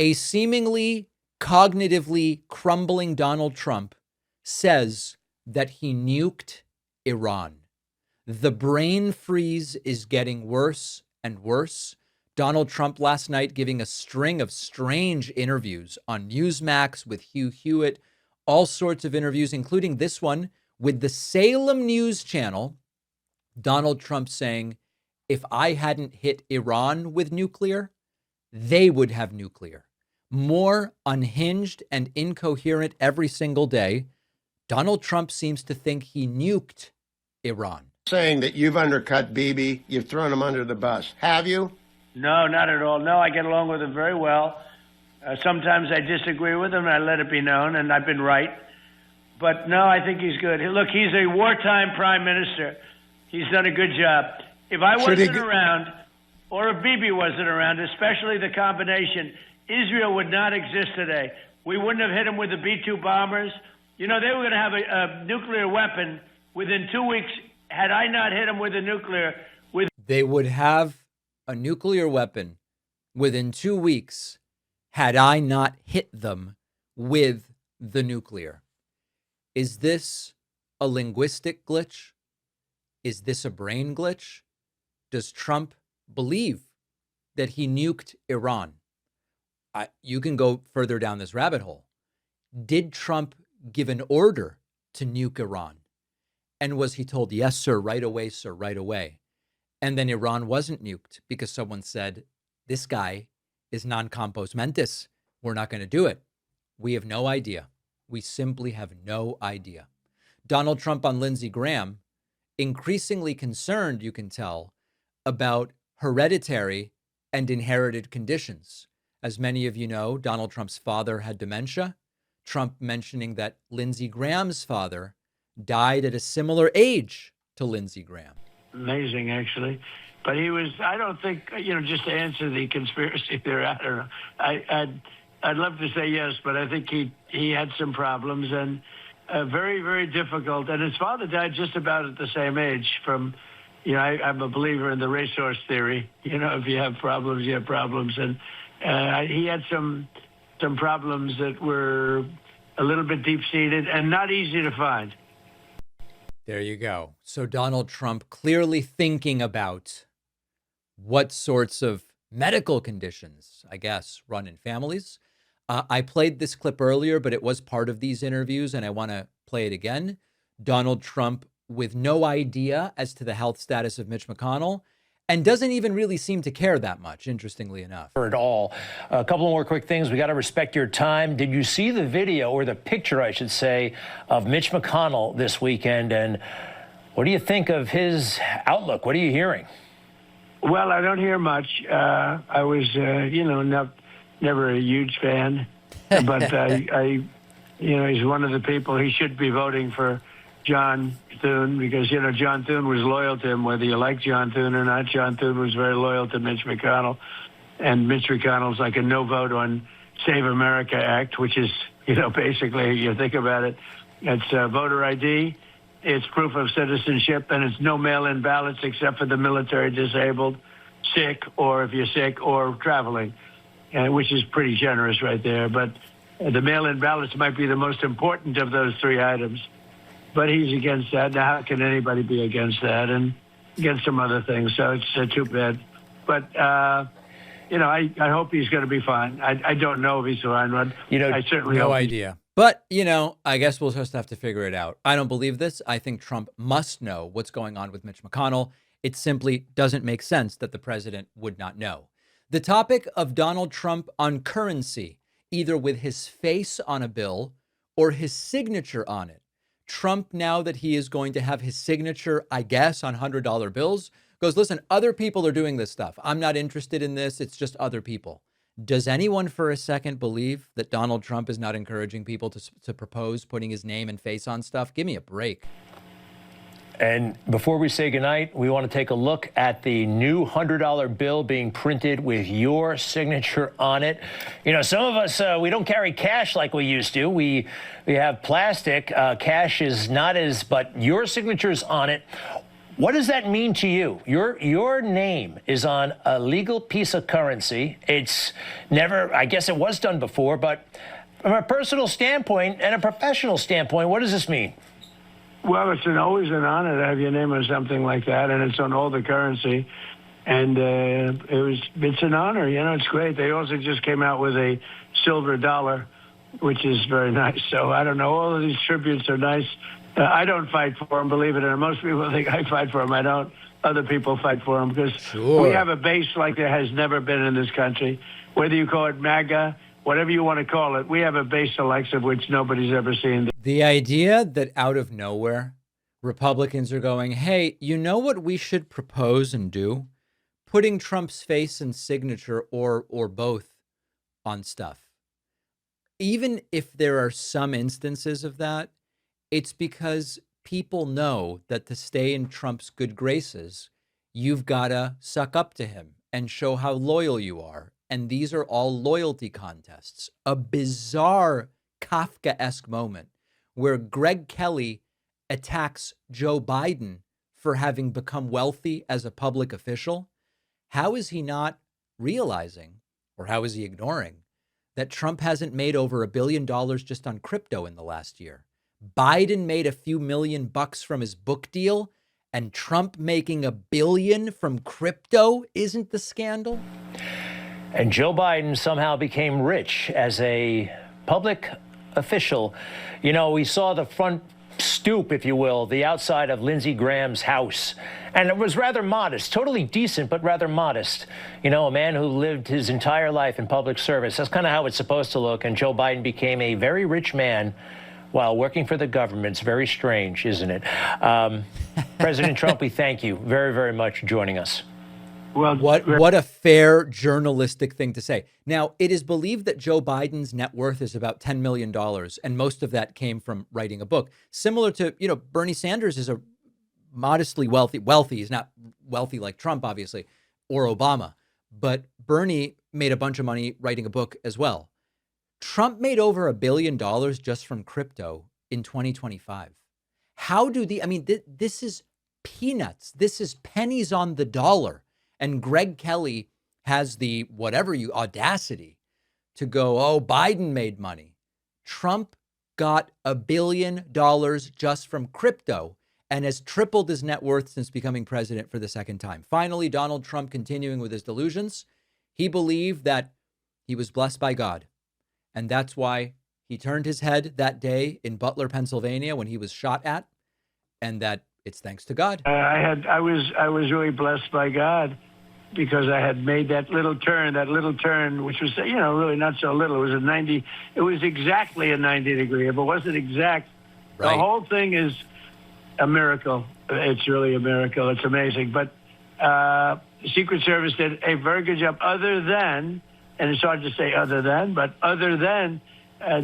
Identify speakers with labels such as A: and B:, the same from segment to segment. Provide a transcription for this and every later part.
A: A seemingly cognitively crumbling Donald Trump says that he nuked Iran. The brain freeze is getting worse and worse. Donald Trump last night giving a string of strange interviews on Newsmax with Hugh Hewitt, all sorts of interviews, including this one with the Salem News Channel. Donald Trump saying, if I hadn't hit Iran with nuclear, they would have nuclear. More unhinged and incoherent every single day. Donald Trump seems to think he nuked Iran.
B: Saying that you've undercut Bibi, you've thrown him under the bus. Have you?
C: No, not at all. No, I get along with him very well. Sometimes I disagree with him, and I let it be known, and I've been right. But no, I think he's good. Look, he's a wartime prime minister. He's done a good job. If I wasn't around, or if Bibi wasn't around, especially the combination, Israel would not exist today. We wouldn't have hit him with the B-2 bombers. You know, they were going to have a nuclear weapon within 2 weeks. Had I not hit them with a nuclear...
A: They would have a nuclear weapon within 2 weeks had I not hit them with the nuclear. Is this a linguistic glitch? Is this a brain glitch? Does Trump believe that he nuked Iran? You can go further down this rabbit hole. Did Trump give an order to nuke Iran? And was he told, yes, sir, right away, sir, right away? And then Iran wasn't nuked because someone said, this guy is non compos mentis. We're not going to do it. We have no idea. We simply have no idea. Donald Trump on Lindsey Graham, increasingly concerned, you can tell, about hereditary and inherited conditions. As many of you know, Donald Trump's father had dementia. Trump mentioning that Lindsey Graham's father died at a similar age to Lindsey Graham.
C: Amazing, actually. But he was, I don't think, just to answer the conspiracy theory, I don't know. I'd love to say yes, but I think he had some problems and very, very difficult. And his father died just about at the same age from, I'm a believer in the racehorse theory. If you have problems, you have problems. And he had some problems that were a little bit deep-seated and not easy to find.
A: There you go. So Donald Trump clearly thinking about what sorts of medical conditions, I guess, run in families. I played this clip earlier, but it was part of these interviews, and I want to play it again. Donald Trump with no idea as to the health status of Mitch McConnell, and doesn't even really seem to care that much, interestingly enough.
D: At all. A couple more quick things. We got to respect your time. Did you see the video, or the picture, I should say, of Mitch McConnell this weekend? And what do you think of his outlook? What are you hearing?
C: Well, I don't hear much. I was, never a huge fan. But, he's one of the people, he should be voting for John Thune, because, John Thune was loyal to him, whether you like John Thune or not. John Thune was very loyal to Mitch McConnell. And Mitch McConnell's like a no vote on Save America Act, which is, basically, you think about it, it's voter ID, it's proof of citizenship, and it's no mail-in ballots except for the military disabled, sick, or if you're sick, or traveling, which is pretty generous right there. But the mail-in ballots might be the most important of those three items. But he's against that. Now, how can anybody be against that? And against some other things. So it's too bad. But, I hope he's going to be fine. I don't know if he's fine, but I certainly
A: no
C: hope
A: idea. But, I guess we'll just have to figure it out. I don't believe this. I think Trump must know what's going on with Mitch McConnell. It simply doesn't make sense that the president would not know. The topic of Donald Trump on currency, either with his face on a bill or his signature on it. Trump, now that he is going to have his signature, I guess, on $100 bills, goes, listen, other people are doing this stuff. I'm not interested in this. It's just other people. Does anyone for a second believe that Donald Trump is not encouraging people to propose putting his name and face on stuff? Give me a break.
D: And before we say goodnight, we want to take a look at the new $100 bill being printed with your signature on it. Some of us, we don't carry cash like we used to. We have plastic. Cash is not as, but your signature's on it. What does that mean to you? Your name is on a legal piece of currency. It's never, I guess it was done before, but from a personal standpoint and a professional standpoint, what does this mean?
C: Well, it's always an honor to have your name on something like that, and it's on all the currency. And it's an honor, it's great. They also just came out with a silver dollar, which is very nice. So I don't know, all of these tributes are nice. I don't fight for them, believe it or not. Most people think I fight for them. I don't. Other people fight for them because we have a base like there has never been in this country. Whether you call it MAGA, whatever you want to call it, we have a base the likes of which nobody's ever seen.
A: The idea that out of nowhere, Republicans are going, hey, you know what we should propose and do? Putting Trump's face and signature or both on stuff. Even if there are some instances of that, it's because people know that to stay in Trump's good graces, you've got to suck up to him and show how loyal you are. And these are all loyalty contests. A bizarre Kafkaesque moment where Greg Kelly attacks Joe Biden for having become wealthy as a public official. How is he not realizing, or how is he ignoring, that Trump hasn't made over $1 billion just on crypto in the last year? Biden made a few $1 million from his book deal, and Trump making $1 billion from crypto isn't the scandal?
D: And Joe Biden somehow became rich as a public official. We saw the front stoop, if you will, the outside of Lindsey Graham's house. And it was rather modest, totally decent, but rather modest. A man who lived his entire life in public service. That's kind of how it's supposed to look. And Joe Biden became a very rich man while working for the government. It's very strange, isn't it? President Trump, we thank you very, very much for joining us.
C: Well,
A: what a fair journalistic thing to say. Now, it is believed that Joe Biden's net worth is about $10 million, and most of that came from writing a book. Similar to, Bernie Sanders is a modestly wealthy. He's not wealthy like Trump, obviously, or Obama, but Bernie made a bunch of money writing a book as well. Trump made over $1 billion just from crypto in 2025. This is peanuts. This is pennies on the dollar. And Greg Kelly has the audacity to go, oh, Biden made money. Trump got $1 billion just from crypto and has tripled his net worth since becoming president for the second time. Finally, Donald Trump continuing with his delusions. He believed that he was blessed by God. And that's why he turned his head that day in Butler, Pennsylvania, when he was shot at, and that it's thanks to God.
C: I was really blessed by God, because I had made that little turn, which was, really not so little. It was exactly a 90 degree. If it wasn't exact,
A: right.
C: The whole thing is a miracle. It's really a miracle. It's amazing. But Secret Service did a very good job, other than, and it's hard to say other than,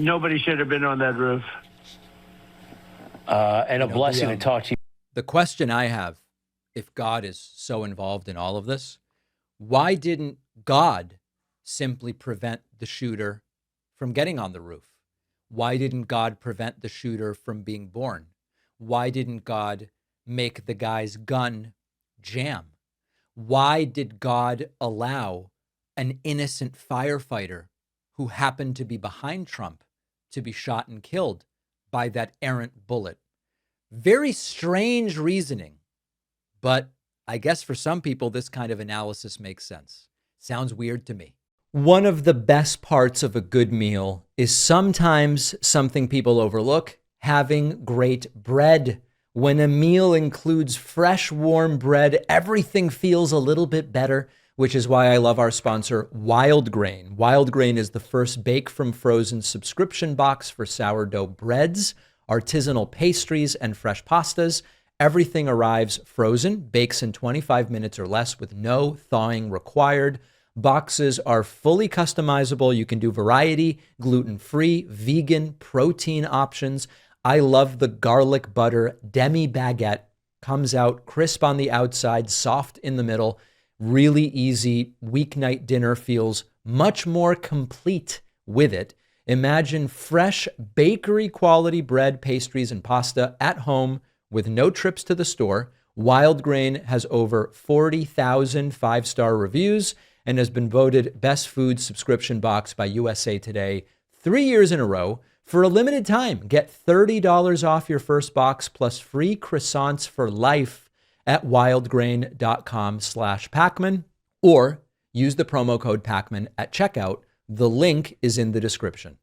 C: nobody should have been on that roof.
D: And a blessing to talk to you.
A: The question I have, if God is so involved in all of this, why didn't God simply prevent the shooter from getting on the roof? Why didn't God prevent the shooter from being born? Why didn't God make the guy's gun jam? Why did God allow an innocent firefighter who happened to be behind Trump to be shot and killed by that errant bullet? Very strange reasoning, but I guess for some people, this kind of analysis makes sense. Sounds weird to me. One of the best parts of a good meal is sometimes something people overlook, having great bread. When a meal includes fresh, warm bread, everything feels a little bit better, which is why I love our sponsor, Wild Grain. Wild Grain is the first bake from frozen subscription box for sourdough breads, artisanal pastries, and fresh pastas. Everything arrives frozen, bakes in 25 minutes or less with no thawing required. Boxes are fully customizable. You can do variety, gluten-free, vegan, protein options. I love the garlic butter demi baguette. Comes out crisp on the outside, soft in the middle. Really easy. Weeknight dinner feels much more complete with it. Imagine fresh bakery quality bread, pastries, and pasta at home with no trips to the store. Wild Grain has over 40,000 five-star reviews and has been voted best food subscription box by USA Today 3 years in a row. For a limited time, get $30 off your first box plus free croissants for life at wildgrain.com/Pakman, or use the promo code Pakman at checkout. The link is in the description.